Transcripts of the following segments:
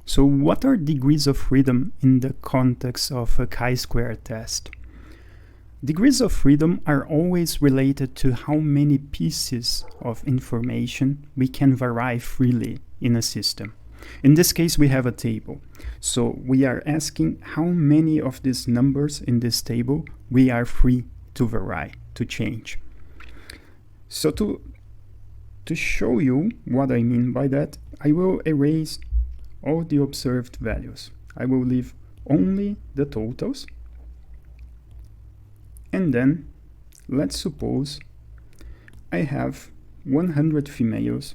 So what are degrees of freedom in the context of a chi-square test? Degrees of freedom are always related to how many pieces of information we can vary freely in a system. In this case, we have a table. So we are asking how many of these numbers in this table we are free to vary, to change. So to show you what I mean by that, I will erase all the observed values. I will leave only the totals. And then let's suppose I have 100 females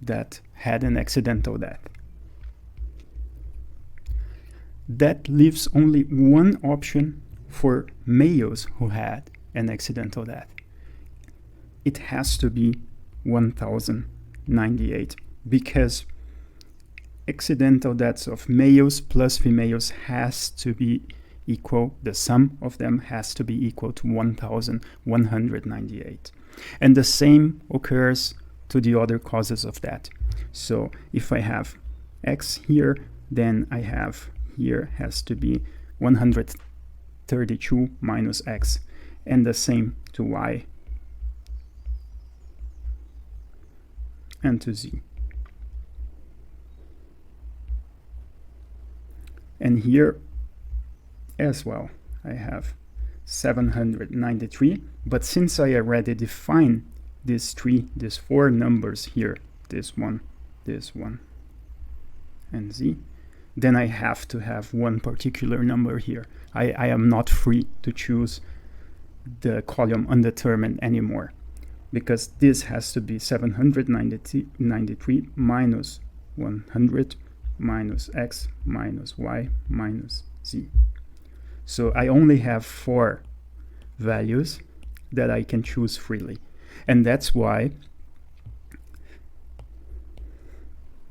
that had an accidental death. That leaves only one option for males who had an accidental death. It has to be 1098 because accidental deaths of males plus females has to be equal, the sum of them has to be equal to 1198. And the same occurs to the other causes of that. So if I have X here, then I have here has to be 132 minus X, and the same to Y and to Z. And here as well, I have 793, but since I already defined these four numbers here, this one, and Z, then I have to have one particular number here. I am not free to choose the column undetermined anymore, because this has to be 793 minus 100 minus X minus Y minus Z. So I only have 4 values that I can choose freely. And that's why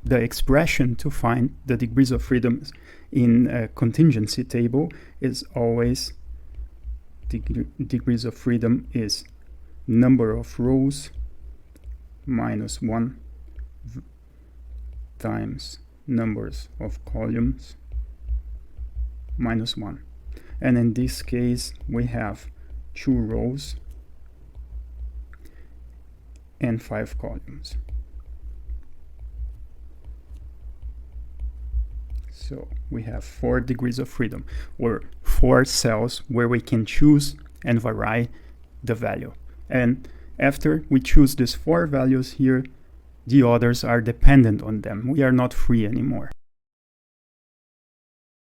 the expression to find the degrees of freedom in a contingency table is always degrees of freedom is number of rows minus 1 times numbers of columns minus 1. And in this case, we have 2 rows and 5 columns. So we have 4 degrees of freedom, or 4 cells where we can choose and vary the value. And after we choose these 4 values here, the others are dependent on them. We are not free anymore.